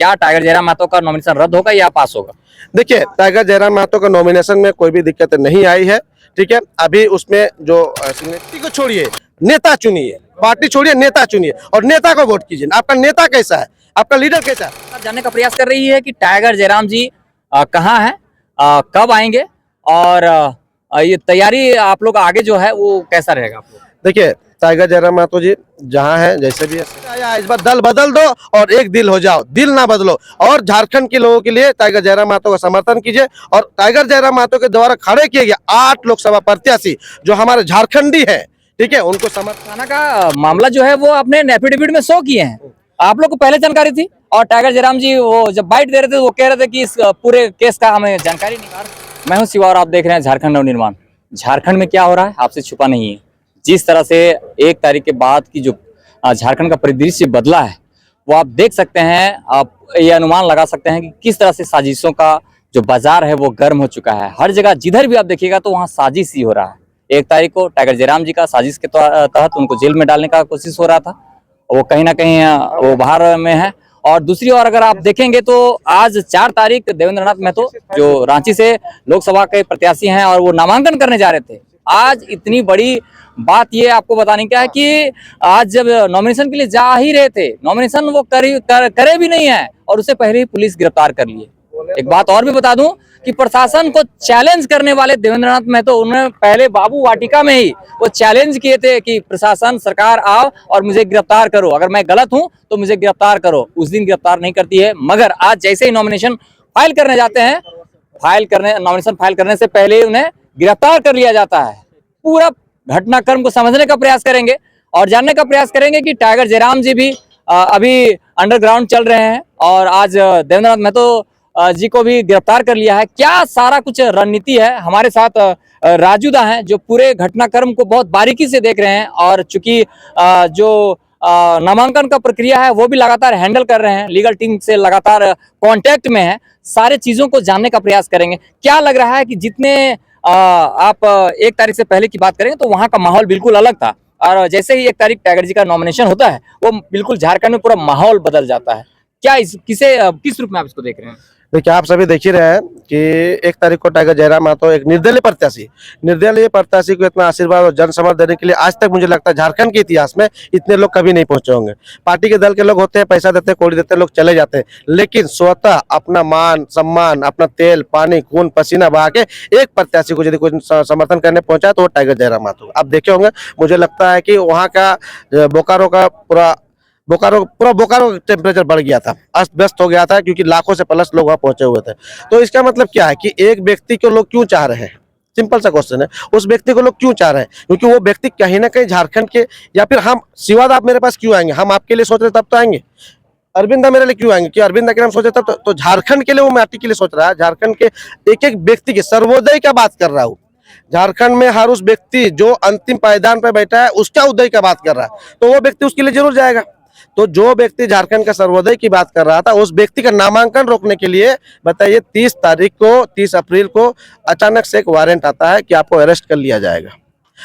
क्या टाइगर जयराम महतो का नॉमिनेशन रद्द होगा या पास होगा? देखिए, टाइगर जयराम महतो का नॉमिनेशन में कोई भी दिक्कत नहीं आई है। ठीक है, अभी उसमें जो व्यक्ति को छोड़िए, नेता चुनिए, पार्टी छोड़िए, नेता चुनिए और नेता को वोट कीजिए। आपका नेता कैसा है, आपका लीडर कैसा है? आप जानने का प्रयास कर रही है कि टाइगर जयराम जी कहाँ हैं, कब आएंगे और ये तैयारी आप लोग आगे जो है वो कैसा रहेगा आप लोग? देखिए, टाइगर जयराम महतो जी जहाँ है जैसे भी है, इस बार दल बदल दो और एक दिल हो जाओ, दिल ना बदलो। और झारखंड के लोगों के लिए टाइगर जयराम महतो का समर्थन कीजिए। और टाइगर जयराम महतो के द्वारा खड़े किए गए 8 लोकसभा प्रत्याशी जो हमारे झारखंडी है, ठीक है, उनको समर्थन। थाना का मामला जो है वो आपने एफिडेविट में शो किए हैं, आप लोग को पहले जानकारी थी और टाइगर जयराम जी वो जब बाइट दे रहे थे वो कह रहे थे कि इस पूरे केस का हमें जानकारी नहीं। मैं हूं शिवा और आप देख रहे हैं झारखंड नवनिर्माण। झारखंड में क्या हो रहा है आपसे छुपा नहीं है। जिस तरह से 1 तारीख के बाद की जो झारखंड का परिदृश्य बदला है वो आप देख सकते हैं, आप ये अनुमान लगा सकते हैं कि किस तरह से साजिशों का जो बाजार है वो गर्म हो चुका है। हर जगह जिधर भी आप देखिएगा तो वहाँ साजिश ही हो रहा है। 1 तारीख को टाइगर जयराम जी का साजिश के तहत उनको जेल में डालने का कोशिश हो रहा था, वो कहीं ना कहीं वो बाहर में है। और दूसरी ओर अगर आप देखेंगे तो आज 4 तारीख देवेंद्र नाथ महतो जो रांची से लोकसभा के प्रत्याशी हैं और वो नामांकन करने जा रहे थे। आज इतनी बड़ी बात ये आपको बताने क्या है कि आज जब नॉमिनेशन के लिए जा ही रहे थे, नॉमिनेशन वो करे भी नहीं है और उससे पहले ही पुलिस गिरफ्तार कर लिए। एक बात और भी बता दूं कि प्रशासन को चैलेंज करने वाले देवेंद्र नाथ महतो, उन्होंने पहले बाबू वाटिका में ही वो चैलेंज किए थे कि प्रशासन सरकार आओ और मुझे गिरफ्तार करो, अगर मैं गलत हूं तो मुझे गिरफ्तार करो। उस दिन गिरफ्तार नहीं करती है, मगर आज जैसे ही नॉमिनेशन फाइल करने जाते हैं, नॉमिनेशन फाइल करने से पहले ही उन्हें गिरफ्तार कर लिया जाता है। पूरा घटनाक्रम को समझने का प्रयास करेंगे और जानने का प्रयास करेंगे कि टाइगर जयराम जी भी अभी अंडरग्राउंड चल रहे हैं और आज देवेंद्र नाथ महतो जी को भी गिरफ्तार कर लिया है। क्या सारा कुछ रणनीति है। हमारे साथ राजू दा हैं जो पूरे घटनाक्रम को बहुत बारीकी से देख रहे हैं और चूंकि जो नामांकन का प्रक्रिया है वो भी लगातार हैंडल कर रहे हैं, लीगल टीम से लगातार कांटेक्ट में है, सारे चीजों को जानने का प्रयास करेंगे। क्या लग रहा है कि जितने आप 1 तारीख से पहले की बात करें तो वहां का माहौल बिल्कुल अलग था और जैसे ही 1 तारीख टाइगर जी का नॉमिनेशन होता है वो बिल्कुल झारखंड में पूरा माहौल बदल जाता है। क्या किस रूप में आप इसको देख रहे हैं? देखिए, आप सभी देख ही रहे हैं कि 1 तारीख को टाइगर जयराम महतो एक निर्दलीय प्रत्याशी को इतना आशीर्वाद और जन समर्थन देने के लिए आज तक मुझे लगता है झारखंड के इतिहास में इतने लोग कभी नहीं पहुंचे होंगे। पार्टी के दल के लोग होते हैं, पैसा देते हैं, कोड़ी देते हैं, लोग चले जाते हैं, लेकिन स्वतः अपना मान सम्मान, अपना तेल पानी खून पसीना बहा के एक प्रत्याशी को यदि कोई समर्थन करने पहुंचा तो वो टाइगर जयराम महतो। आप देखे होंगे, मुझे लगता है कि वहाँ का बोकारो टेम्परेचर बढ़ गया था, अस्त व्यस्त हो गया था, क्योंकि लाखों से प्लस लोग वहां पहुंचे हुए थे। तो इसका मतलब क्या है कि एक व्यक्ति को लोग क्यों चाह रहे हैं? सिंपल सा क्वेश्चन है, उस व्यक्ति को लोग क्यों चाह रहे हैं? क्योंकि वो व्यक्ति कहीं ना कहीं झारखंड के, या फिर हम शिवाद आप मेरे पास क्यों आएंगे? हम आपके लिए सोच रहे तब तो आएंगे। अरविंदा मेरे लिए क्यों आएंगे? कि अरविंदा के नाम सोचे तब तो झारखंड के लिए वो माटी के लिए सोच रहा है। झारखंड के एक एक व्यक्ति के सर्वोदय का बात कर रहा हूँ। झारखंड में हर उस व्यक्ति जो अंतिम पायदान पर बैठा है उसका उदय का बात कर रहा है, तो वो व्यक्ति उसके लिए जरूर जाएगा। तो जो व्यक्ति झारखंड का सर्वोदय की बात कर रहा था, उस व्यक्ति का नामांकन रोकने के लिए बताइए 30 अप्रैल को अचानक से एक वारंट आता है कि आपको अरेस्ट कर लिया जाएगा।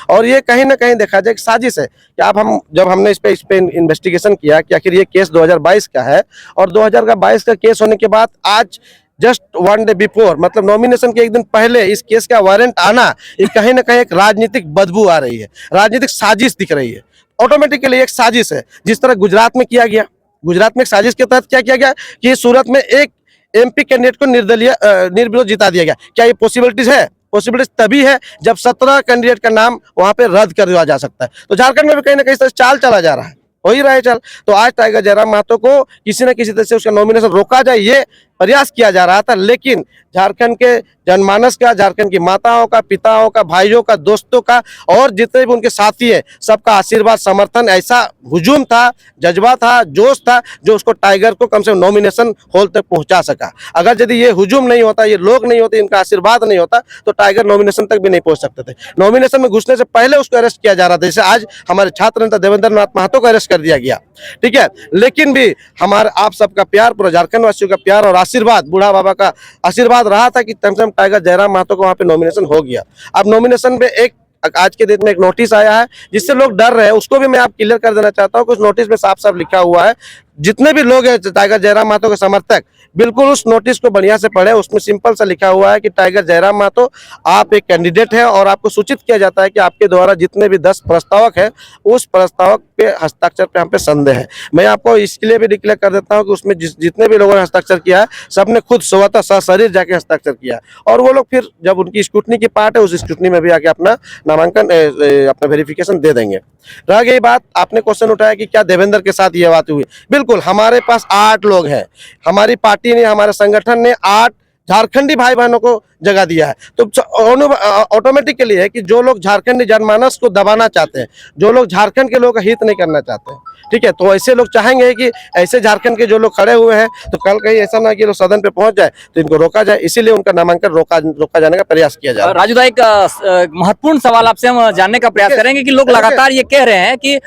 और ये कहीं ना कहीं देखा जाए एक साजिश है कि जब हमने इस पे इन्वेस्टिगेशन किया कि आखिर ये केस 2022 का है और 2022 का केस होने के बाद आज जस्ट 1 डे बिफोर, मतलब नॉमिनेशन के एक दिन पहले इस केस का वारंट आना, ये कहीं ना कहीं एक राजनीतिक बदबू आ रही है, राजनीतिक साजिश दिख रही है। ऑटोमेटिकली एक साजिश है, जिस तरह गुजरात में किया गया। गुजरात में एक साजिश के तहत क्या किया गया कि सूरत में एक MP कैंडिडेट को निर्विरोध जिता दिया गया। क्या ये पॉसिबिलिटीज है? पॉसिबिलिटीज तभी है जब 17 कैंडिडेट का नाम वहां पे रद्द कर दिया जा सकता है। तो झारखंड में भी कहीं ना कहीं चाल चला जा रहा है, हो ही रहा है चल। तो आज टाइगर जयराम महतो को किसी न किसी तरह से उसका नॉमिनेशन रोका जाए, ये प्रयास किया जा रहा था, लेकिन झारखंड के जनमानस का, झारखंड की माताओं का, पिताओं का, भाइयों का, दोस्तों का और जितने भी उनके साथी है, सबका आशीर्वाद समर्थन, ऐसा हुजूम था, जज्बा था, जोश था, जो उसको टाइगर को कम से कम नॉमिनेशन हॉल तक पहुंचा सका। अगर यदि ये हुजूम नहीं होता, ये लोग नहीं होते, इनका आशीर्वाद नहीं होता, तो टाइगर नॉमिनेशन तक भी नहीं पहुंच सकते थे। नॉमिनेशन में घुसने से पहले उसको अरेस्ट किया जा रहा था, जैसे आज हमारे छात्र नेता देवेंद्र नाथ महतो को अरेस्ट कर दिया गया, ठीक है। लेकिन भी हमारे आप सबका प्यार, पूरा झारखंड वासियों का प्यार और आशीर्वाद, बूढ़ा बाबा का आशीर्वाद रहा था कि कम से कम टाइगर जयराम महतो को वहां पे नॉमिनेशन हो गया। अब नॉमिनेशन पे एक आज के दिन में एक नोटिस आया है जिससे लोग डर रहे हैं, उसको भी मैं आप क्लियर कर देना चाहता हूँ। कुछ नोटिस में साफ साफ लिखा हुआ है जितने भी लोग हैं टाइगर जयराम महतो के समर्थक, बिल्कुल उस नोटिस को बढ़िया से पढ़े। उसमें सिंपल सा लिखा हुआ है कि टाइगर जयराम महतो आप एक कैंडिडेट हैं और आपको सूचित किया जाता है कि आपके द्वारा जितने भी 10 प्रस्तावक हैं उस प्रस्तावक पे हस्ताक्षर पे हम पे संदेह है। मैं आपको इसके लिए भी डिक्लेयर कर देता हूं कि उसमें जितने भी लोगों ने हस्ताक्षर किया है सबने खुद स्वतः सशरीर जाके हस्ताक्षर किया और वो लोग फिर जब उनकी स्क्रूटनी की पार्ट है उस स्क्रूटनी में भी आके अपना नामांकन अपना वेरिफिकेशन दे देंगे। रह गई बात, आपने क्वेश्चन उठाया कि क्या देवेंद्र के साथ ये बात हुई। बिल्कुल, हमारे पास 8 लोग हैं, हमारी पार्टी ने, हमारे संगठन ने 8 झारखंडी भाई बहनों को जगह दिया है। तो ऑटोमेटिकली है कि जो लोग झारखंडी जनमानस को दबाना चाहते हैं, जो लोग झारखंड के लोगों का हित नहीं करना चाहते हैं, ठीक है, तो ऐसे लोग चाहेंगे कि ऐसे झारखंड के जो लोग खड़े हुए हैं तो कल कहीं ऐसा ना कि लोग सदन पे पहुंच जाए तो इनको रोका जाए, इसीलिए उनका नामांकन रोका जाने का प्रयास किया जाए। राजू भाई, एक महत्वपूर्ण सवाल आपसे हम जानने का प्रयास करेंगे कि लोग लगातार ये कह रहे हैं कि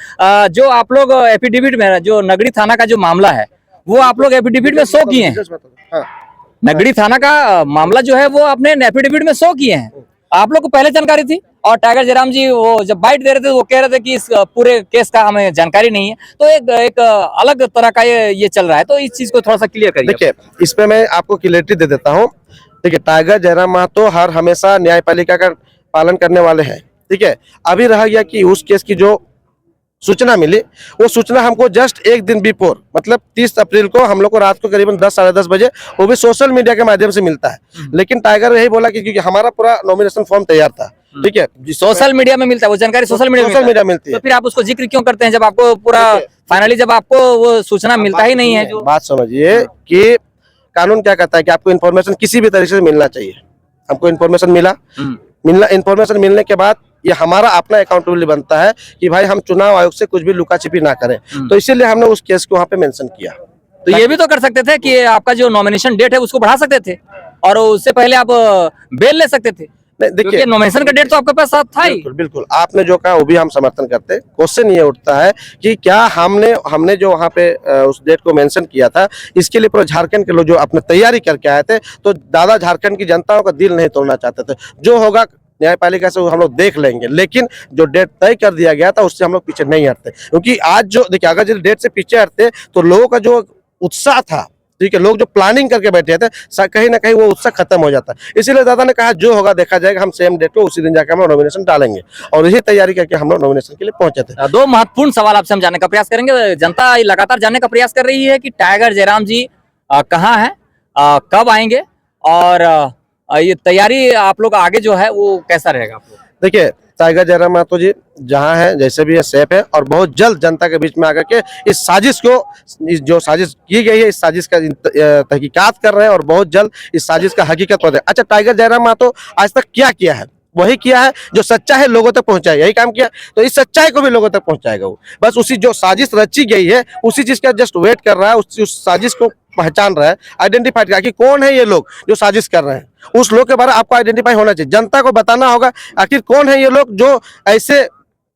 जो आप लोग एफिडेविट में, जो नगड़ी थाना का जो मामला है वो आप लोग एफिडेविट में शो किए हैं। हाँ। नगड़ी थाना का मामला जो है वो आपने एफिडेविट में शो किए हैं, आप लोग को पहले जानकारी थी। और टाइगर जयराम जी वो जब बाइट दे रहे थे वो कह रहे थे कि इस पूरे केस का हमें जानकारी नहीं है, तो एक अलग तरह का ये चल रहा है, तो इस चीज को थोड़ा सा क्लियर करिए। देखिए, इस पे मैं आपको क्लियरिटी दे देता हूँ। ठीक है, टाइगर जयराम महतो हर हमेशा न्यायपालिका का पालन करने वाले हैं। ठीक है, अभी रह गया कि उस केस की जो सूचना मिली, वो सूचना हमको जस्ट एक दिन बिफोर, मतलब 30 अप्रैल को हम लोग को रात को करीबन 10 साढ़े 10 बजे, वो भी सोशल मीडिया के माध्यम से मिलता है। लेकिन टाइगर यही बोला कि क्योंकि हमारा पूरा नॉमिनेशन फॉर्म तैयार था, ठीक है, सोशल मीडिया में मिलता है वो जानकारी, सोशल मीडिया मिलती है, तो फिर आप उसको जिक्र क्यों करते हैं जब आपको पूरा फाइनली, जब आपको वो सूचना मिलता ही नहीं है। जो बात समझिए कि कानून क्या कहता है कि आपको इन्फॉर्मेशन किसी भी तरीके से मिलना चाहिए। हमको इन्फॉर्मेशन इन्फॉर्मेशन मिलने के बाद ये हमारा अपना अकाउंटेबिलिटी बनता है कि भाई हम चुनाव आयोग से कुछ भी लुका छिपी ना करें, तो इसीलिए हमने उस केस को वहाँ पे मेंशन किया। तो ये भी तो कर सकते थे कि आपका जो नॉमिनेशन डेट है उसको बढ़ा सकते थे और उससे पहले आप बेल ले सकते थे। देखिए, नॉमिनेशन का डेट तो आपके पास था ही। बिल्कुल बिल्कुल, आपने जो कहा वो भी हम समर्थन करते हैं। क्वेश्चन ये उठता है कि क्या हमने जो वहाँ पे उस डेट को मेंशन किया था, इसके लिए पूरा झारखंड के लोग जो अपने तैयारी करके आए थे, तो दादा झारखंड की जनता का दिल नहीं तोड़ना चाहते थे। जो होगा न्यायपालिका से हम लोग देख लेंगे, लेकिन जो डेट तय कर दिया गया था उससे हम लोग पीछे नहीं हटते, क्योंकि आज जो देखिए, अगर जिस डेट से पीछे हटते तो लोगों का जो उत्साह था, ठीक है, लोग जो प्लानिंग करके बैठे थे, कहीं ना कहीं वो उत्साह खत्म हो जाता है। इसीलिए दादा ने कहा जो होगा देखा जाएगा, हम सेम डेट को उसी दिन जाकर हम नॉमिनेशन डालेंगे, और यही तैयारी करके हम लोग नॉमिनेशन के लिए पहुंचे थे। 2 महत्वपूर्ण सवाल आपसे हम जानने का प्रयास करेंगे। जनता लगातार जानने का प्रयास कर रही है कि टाइगर जयराम जी कहाँ है, कब आएंगे, और ये तैयारी आप लोग आगे जो है वो कैसा रहेगा आप लोग? देखिए, टाइगर जयराम महतो जी जहाँ है, जैसे भी है, सेफ है, और बहुत जल्द जनता के बीच में आकर के इस साजिश को, जो साजिश की गई है, इस साजिश का तहकीकात कर रहे हैं और बहुत जल्द इस साजिश का हकीकत हो जाए। अच्छा, टाइगर जयराम महतो आज तक क्या किया है? वही किया है जो सच्चा है लोगों तक पहुंचाए, यही काम किया, तो इस सच्चाई को भी लोगों तक पहुंचाएगा वो। बस उसी जो साजिश रची गई है उसी चीज का जस्ट वेट कर रहा है, उस साजिश को पहचान रहा है, आइडेंटिफाई किया कि कौन है ये लोग जो साजिश कर रहे हैं। उस लोग के बारे में आपको आइडेंटिफाई होना चाहिए, जनता को बताना होगा आखिर कौन है ये लोग जो ऐसे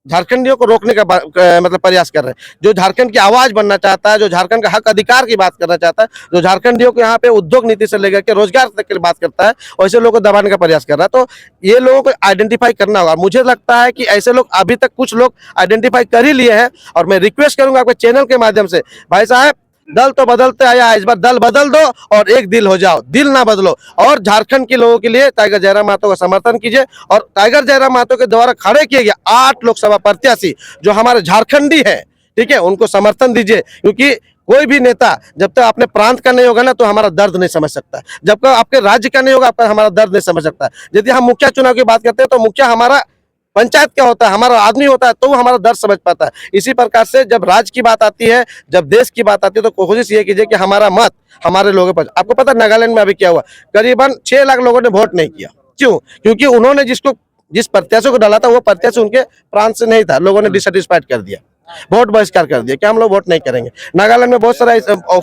झारखंडियों को रोकने का मतलब प्रयास कर रहे हैं, जो झारखंड की आवाज बनना चाहता है, जो झारखंड का हक अधिकार की बात करना चाहता है, जो झारखंडियों को यहाँ पे उद्योग नीति से लेकर के रोजगार तक की बात करता है, वैसे लोगों को दबाने का प्रयास कर रहा है। तो ये लोगों को आइडेंटिफाई करना होगा। मुझे लगता है कि ऐसे लोग अभी तक कुछ लोग आइडेंटिफाई कर ही लिए हैं, और मैं रिक्वेस्ट करूंगा आपके चैनल के माध्यम से, भाई साहब, दल तो बदलते आया, इस बार दल बदल दो और एक दिल हो जाओ, दिल ना बदलो, और झारखंड के लोगों के लिए टाइगर जयराम महतो का समर्थन कीजिए। और टाइगर जयराम महतो के द्वारा खड़े किए गए 8 लोकसभा प्रत्याशी जो हमारे झारखंडी है, ठीक है, उनको समर्थन दीजिए, क्योंकि कोई भी नेता जब तक अपने प्रांत का नहीं होगा ना तो हमारा दर्द नहीं समझ सकता, जब तक आपके राज्य का नहीं होगा आपका हमारा दर्द नहीं समझ सकता। यदि हम मुखिया चुनाव की बात करते हैं तो मुखिया हमारा पंचायत क्या होता है, हमारा आदमी होता है, तो वो हमारा दर्द समझ पाता है। इसी प्रकार से जब राज्य की बात आती है, जब देश की बात आती है, तो कोशिश ये कीजिए कि हमारा मत हमारे लोगों पर। आपको पता है नागालैंड में अभी क्या हुआ, करीबन 6 लाख लोगों ने वोट नहीं किया। क्यों? क्योंकि उन्होंने जिस प्रत्याशी को डाला था वो प्रत्याशी उनके प्रांत से नहीं था, लोगों ने डिससेटिस्फाइड कर दिया, वोट बहिष्कार कर दिया कि हम लोग वोट नहीं करेंगे। नागालैंड में बहुत सारा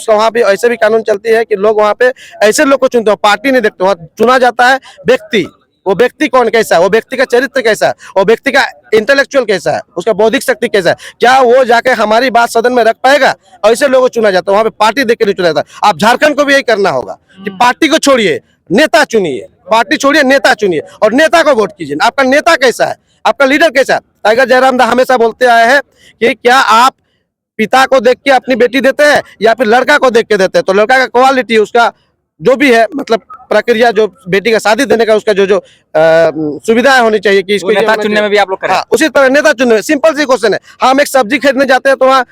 वहाँ पे ऐसे भी कानून चलती है कि लोग वहाँ पे ऐसे लोग को चुनते हो, पार्टी नहीं देखते, वहाँ चुना जाता है व्यक्ति। वो व्यक्ति कौन कैसा है, वो व्यक्ति का चरित्र कैसा है, वो व्यक्ति का इंटेलेक्चुअल कैसा है, उसका बौद्धिक शक्ति कैसा है, क्या वो जाके हमारी बात सदन में रख पाएगा, ऐसे लोगों को चुना जाता है। वहाँ पे पार्टी देख के नहीं चुना जाता। आप झारखंड को भी यही करना होगा कि पार्टी को छोड़िए, नेता चुनिए, पार्टी छोड़िए, नेता चुनिए, और नेता को वोट कीजिए। आपका नेता कैसा है, आपका लीडर कैसा है। टाइगर जयराम दा हमेशा बोलते आए हैं कि क्या आप पिता को देख के अपनी बेटी देते हैं या फिर लड़का को देख के देते हैं। तो लड़का का क्वालिटी, उसका जो भी है मतलब प्रक्रिया, जो बेटी का शादी देने का उसका जो जो सुविधाएं होनी चाहिए कि इसको नेता चुनने में भी आप लोग करें। हाँ, उसी तरह नेता चुनने में सिंपल सी क्वेश्चन है। हम एक सब्जी खरीदने जाते हैं तो वहाँ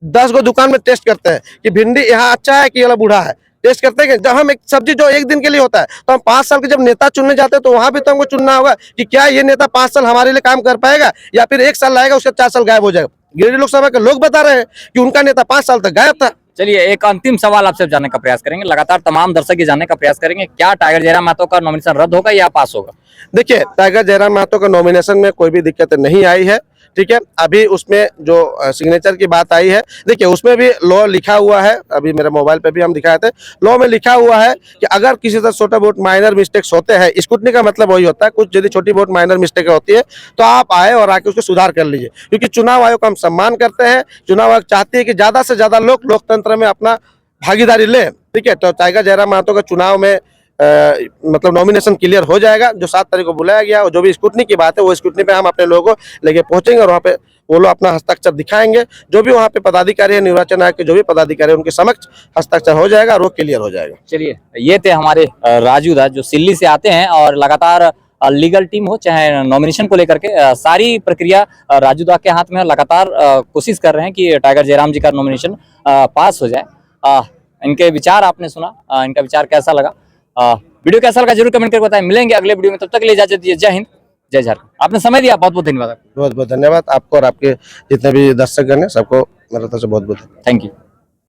10 गो दुकान में टेस्ट करते हैं कि भिंडी यहाँ अच्छा है कि ये वाला बूढ़ा है, टेस्ट करते हैं। जब हम एक सब्जी जो एक दिन के लिए होता है, तो हम 5 साल के जब नेता चुनने जाते हैं तो वहां भी तो हमको चुनना होगा कि क्या ये नेता 5 साल हमारे लिए काम कर पाएगा या फिर 1 साल लाएगा उसका 4 साल गायब हो जाएगा। गिरिडीह लोकसभा के लोग बता रहे हैं कि उनका नेता 5 साल तक गायब था। चलिए एक अंतिम सवाल आपसे जानने का प्रयास करेंगे, लगातार तमाम दर्शक ये जानने का प्रयास करेंगे, क्या टाइगर जयराम महतो का नॉमिनेशन रद्द होगा या पास होगा? देखिए, टाइगर जयराम महतो का नॉमिनेशन में कोई भी दिक्कत नहीं आई है, ठीक है। अभी उसमें जो सिग्नेचर की बात आई है, देखिए उसमें भी लॉ लिखा हुआ है, अभी मेरे मोबाइल पे भी हम दिखाए थे, लॉ में लिखा हुआ है कि अगर किसी तरह छोटा बहुत माइनर मिस्टेक्स होते हैं, स्क्रूटनी का मतलब वही होता है, कुछ यदि छोटी बहुत माइनर मिस्टेक होती है तो आप आए और आके उसको सुधार कर लीजिए, क्योंकि चुनाव आयोग का हम सम्मान करते हैं। चुनाव आयोग चाहती है कि ज्यादा से ज्यादा लोग लोकतंत्र में अपना भागीदारी ले, ठीक है। तो टाइगर जयराम महतो का चुनाव में मतलब नॉमिनेशन क्लियर हो जाएगा। जो 7 तारीख को बुलाया गया और जो भी स्क्रूटनी की बात है, वो स्क्रूटनी पे हम अपने लोगों को लेके पहुंचेंगे और वहाँ पे वो लोग अपना हस्ताक्षर दिखाएंगे। जो भी वहाँ पे पदाधिकारी है, निर्वाचन आयोग के जो भी पदाधिकारी है, उनके समक्ष हस्ताक्षर हो जाएगा और वो क्लियर हो जाएगा। चलिए ये थे हमारे राजू दास जो सिल्ली से आते हैं और लगातार लीगल टीम हो चाहे नॉमिनेशन को लेकर के सारी प्रक्रिया राजू दास के हाथ में है। लगातार कोशिश कर रहे हैं कि टाइगर जयराम जी का नॉमिनेशन पास हो जाए। इनके विचार आपने सुना, इनका विचार कैसा लगा, वीडियो कैसा लगा जरूर कमेंट करके बताएं। मिलेंगे अगले वीडियो में, तब तक के लिए इजाजत दीजिए। जय हिंद, जय झारखंड। आपने समय दिया, बहुत बहुत धन्यवाद। बहुत बहुत धन्यवाद आपको और आपके जितने भी दर्शकगण हैं सबको मेरी तरफ से बहुत बहुत थैंक यू।